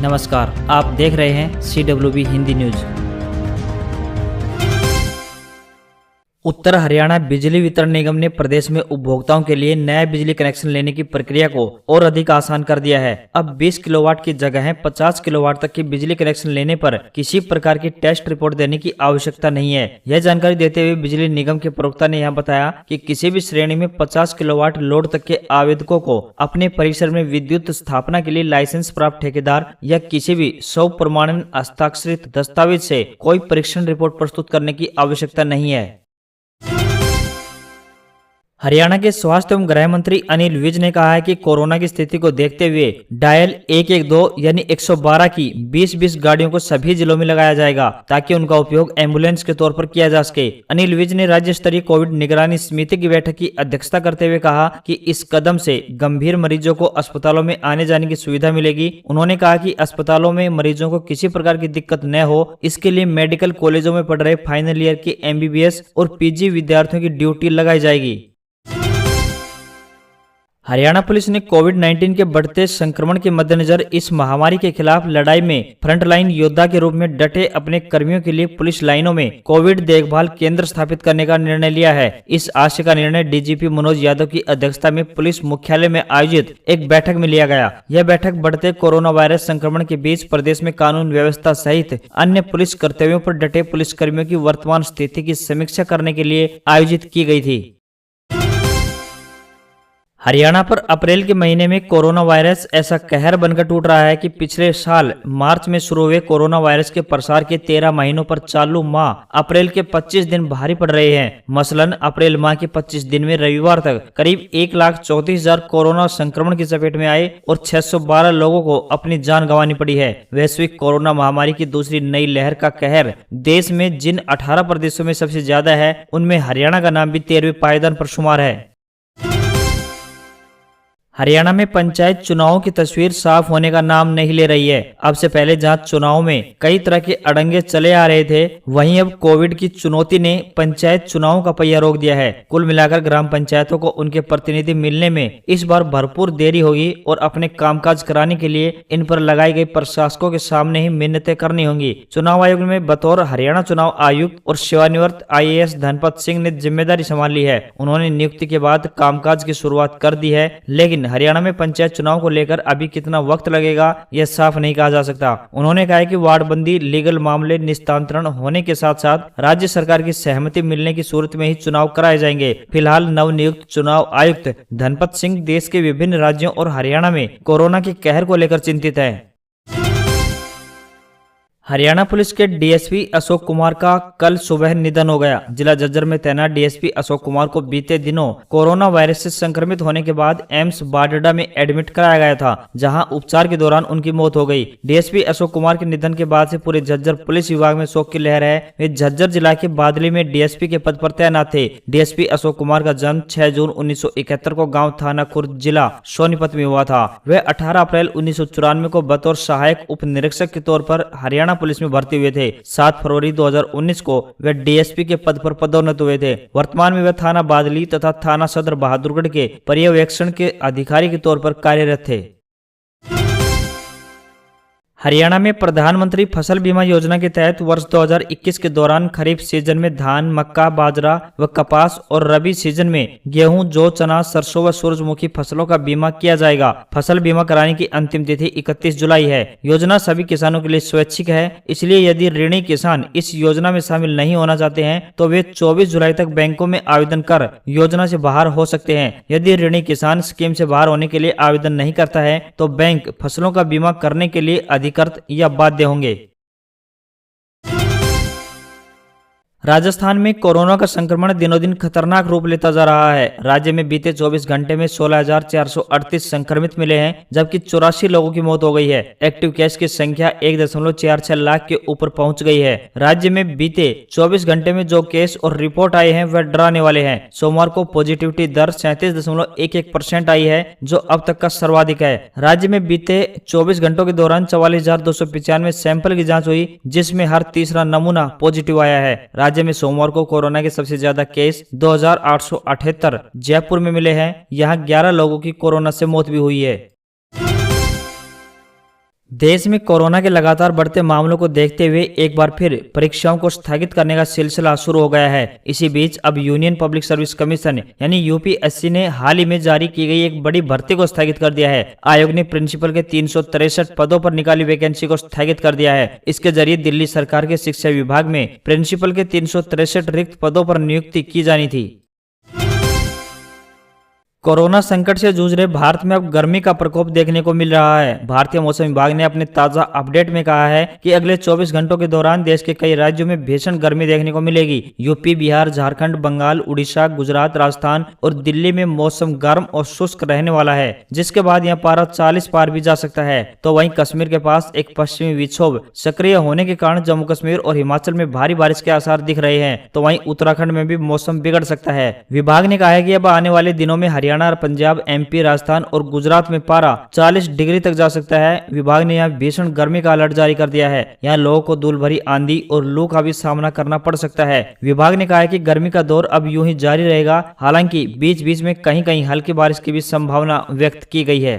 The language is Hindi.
नमस्कार, आप देख रहे हैं CWB हिंदी न्यूज। उत्तर हरियाणा बिजली वितरण निगम ने प्रदेश में उपभोक्ताओं के लिए नया बिजली कनेक्शन लेने की प्रक्रिया को और अधिक आसान कर दिया है। अब 20 किलोवाट की जगह 50 किलोवाट तक की बिजली कनेक्शन लेने पर किसी प्रकार की टेस्ट रिपोर्ट देने की आवश्यकता नहीं है। यह जानकारी देते हुए बिजली निगम के प्रवक्ता ने यहां बताया कि किसी भी श्रेणी में 50 किलोवाट लोड तक के आवेदकों को अपने परिसर में विद्युत स्थापना के लिए लाइसेंस प्राप्त ठेकेदार या किसी भी स्व प्रमाणन हस्ताक्षरित दस्तावेज से कोई परीक्षण रिपोर्ट प्रस्तुत करने की आवश्यकता नहीं है। हरियाणा के स्वास्थ्य एवं गृह मंत्री अनिल विज ने कहा है कि कोरोना की स्थिति को देखते हुए डायल 112 यानी 112 की 20-20 गाड़ियों को सभी जिलों में लगाया जाएगा ताकि उनका उपयोग एम्बुलेंस के तौर पर किया जा सके। अनिल विज ने राज्य स्तरीय कोविड निगरानी समिति की बैठक की अध्यक्षता करते हुए कहा कि इस कदम से गंभीर मरीजों को अस्पतालों में आने जाने की सुविधा मिलेगी। उन्होंने कहा कि अस्पतालों में मरीजों को किसी प्रकार की दिक्कत न हो, इसके लिए मेडिकल कॉलेजों में पढ़ रहे फाइनल ईयर के MBBS और PG विद्यार्थियों की ड्यूटी लगाई जाएगी। हरियाणा पुलिस ने कोविड-19 के बढ़ते संक्रमण के मद्देनजर इस महामारी के खिलाफ लड़ाई में फ्रंटलाइन योद्धा के रूप में डटे अपने कर्मियों के लिए पुलिस लाइनों में कोविड देखभाल केंद्र स्थापित करने का निर्णय लिया है। इस आशय का निर्णय DGP मनोज यादव की अध्यक्षता में पुलिस मुख्यालय में आयोजित एक बैठक में लिया गया। यह बैठक बढ़ते कोरोना वायरस संक्रमण के बीच प्रदेश में कानून व्यवस्था सहित अन्य पुलिस कर्तव्यों पर डटे पुलिस कर्मियों की वर्तमान स्थिति की समीक्षा करने के लिए आयोजित की गई थी। हरियाणा पर अप्रैल के महीने में कोरोना वायरस ऐसा कहर बनकर टूट रहा है कि पिछले साल मार्च में शुरू हुए कोरोना वायरस के प्रसार के 13 महीनों पर चालू माह अप्रैल के 25 दिन भारी पड़ रहे हैं। मसलन अप्रैल माह के 25 दिन में रविवार तक करीब 1,34,000 कोरोना संक्रमण की चपेट में आए और 612 लोगों को अपनी जान गंवानी पड़ी है। वैश्विक कोरोना महामारी की दूसरी नई लहर का कहर देश में जिन 18 प्रदेशों में सबसे ज्यादा है, उनमें हरियाणा का नाम भी 13वें पायदान पर शुमार है। हरियाणा में पंचायत चुनावों की तस्वीर साफ होने का नाम नहीं ले रही है। अब से पहले जहां चुनाव में कई तरह के अड़ंगे चले आ रहे थे, वहीं अब कोविड की चुनौती ने पंचायत चुनावों का पहिया रोक दिया है। कुल मिलाकर ग्राम पंचायतों को उनके प्रतिनिधि मिलने में इस बार भरपूर देरी होगी और अपने कामकाज कराने के लिए इन पर लगाई गई प्रशासकों के सामने ही मिन्नतें करनी होंगी। चुनाव आयोग में बतौर हरियाणा चुनाव आयुक्त और सेवानिवृत्त IAS धनपत सिंह ने जिम्मेदारी संभाल ली है। उन्होंने नियुक्ति के बाद कामकाज की शुरुआत कर दी है, लेकिन हरियाणा में पंचायत चुनाव को लेकर अभी कितना वक्त लगेगा यह साफ नहीं कहा जा सकता। उन्होंने कहा कि वार्डबंदी लीगल मामले निस्तांतरण होने के साथ साथ राज्य सरकार की सहमति मिलने की सूरत में ही चुनाव कराए जाएंगे। फिलहाल नवनियुक्त चुनाव आयुक्त धनपत सिंह देश के विभिन्न राज्यों और हरियाणा में कोरोना के कहर को लेकर चिंतित है। हरियाणा पुलिस के DSP अशोक कुमार का कल सुबह निधन हो गया। जिला झज्जर में तैनात DSP अशोक कुमार को बीते दिनों कोरोना वायरस से संक्रमित होने के बाद एम्स बारडा में एडमिट कराया गया था, जहां उपचार के दौरान उनकी मौत हो गई। DSP अशोक कुमार के निधन के बाद से पूरे झज्जर पुलिस विभाग में शोक की लहर है। वे झज्जर जिला के बादली में DSP के पद पर तैनात थे। DSP अशोक कुमार का जन्म 6 जून 1971 को गाँव थाना खुर्द जिला सोनीपत में हुआ था। वे 18 अप्रैल 1994 को बतौर सहायक उप निरीक्षक के तौर पर हरियाणा पुलिस में भर्ती हुए थे। 7 फरवरी 2019 को वे DSP के पद पर पदोन्नत हुए थे। वर्तमान में वे थाना बादली तथा थाना सदर बहादुरगढ़ के पर्यवेक्षण के अधिकारी के तौर पर कार्यरत थे। हरियाणा में प्रधानमंत्री फसल बीमा योजना के तहत वर्ष 2021 के दौरान खरीफ सीजन में धान, मक्का, बाजरा व कपास और रबी सीजन में गेहूं, जौ, चना, सरसों व सूरजमुखी फसलों का बीमा किया जाएगा। फसल बीमा कराने की अंतिम तिथि 31 जुलाई है। योजना सभी किसानों के लिए स्वैच्छिक है, इसलिए यदि ऋणी किसान इस योजना में शामिल नहीं होना चाहते हैं तो वे 24 जुलाई तक बैंकों में आवेदन कर योजना से बाहर हो सकते हैं। यदि ऋणी किसान स्कीम से बाहर होने के लिए आवेदन नहीं करता है तो बैंक फसलों का बीमा करने के लिए अधिकृत या बाध्य होंगे। राजस्थान में कोरोना का संक्रमण दिनों दिन खतरनाक रूप लेता जा रहा है। राज्य में बीते 24 घंटे में 16,438 संक्रमित मिले हैं, जबकि 84 लोगों की मौत हो गई है। एक्टिव केस की संख्या 1.46 लाख के ऊपर पहुंच गई है। राज्य में बीते 24 घंटे में जो केस और रिपोर्ट आए हैं वह डराने वाले हैं। सोमवार को पॉजिटिविटी दर 37.11% आई है, जो अब तक का सर्वाधिक है। राज्य में बीते 24 घंटों के दौरान 44,295 सैंपल की जाँच हुई, जिसमें हर तीसरा नमूना पॉजिटिव आया है। राज्य में सोमवार को कोरोना के सबसे ज्यादा केस 2,878 जयपुर में मिले हैं। यहां 11 लोगों की कोरोना से मौत भी हुई है। देश में कोरोना के लगातार बढ़ते मामलों को देखते हुए एक बार फिर परीक्षाओं को स्थगित करने का सिलसिला शुरू हो गया है। इसी बीच अब यूनियन पब्लिक सर्विस कमीशन यानी यूपीएससी ने हाल ही में जारी की गई एक बड़ी भर्ती को स्थगित कर दिया है। आयोग ने प्रिंसिपल के 363 पदों पर निकाली वैकेंसी को स्थगित कर दिया है। इसके जरिए दिल्ली सरकार के शिक्षा विभाग में प्रिंसिपल के 363 रिक्त पदों पर नियुक्ति की जानी थी। कोरोना संकट से जूझ रहे भारत में अब गर्मी का प्रकोप देखने को मिल रहा है। भारतीय मौसम विभाग ने अपने ताजा अपडेट में कहा है कि अगले 24 घंटों के दौरान देश के कई राज्यों में भीषण गर्मी देखने को मिलेगी। यूपी, बिहार, झारखंड, बंगाल, उड़ीसा, गुजरात, राजस्थान और दिल्ली में मौसम गर्म और शुष्क रहने वाला है, जिसके बाद यहाँ पारा 40 पार भी जा सकता है। तो वहीं कश्मीर के पास एक पश्चिमी विक्षोभ सक्रिय होने के कारण जम्मू कश्मीर और हिमाचल में भारी बारिश के आसार दिख रहे हैं। तो वहीं उत्तराखंड में भी मौसम बिगड़ सकता है। विभाग ने कहा है कि अब आने वाले दिनों में हरियाणा, पंजाब, एमपी, राजस्थान और गुजरात में पारा 40 डिग्री तक जा सकता है। विभाग ने यहाँ भीषण गर्मी का अलर्ट जारी कर दिया है। यहाँ लोगों को धूल भरी आंधी और लू का भी सामना करना पड़ सकता है। विभाग ने कहा है कि गर्मी का दौर अब यूं ही जारी रहेगा। हालांकि बीच बीच में कहीं कहीं हल्की बारिश की भी संभावना व्यक्त की गई है।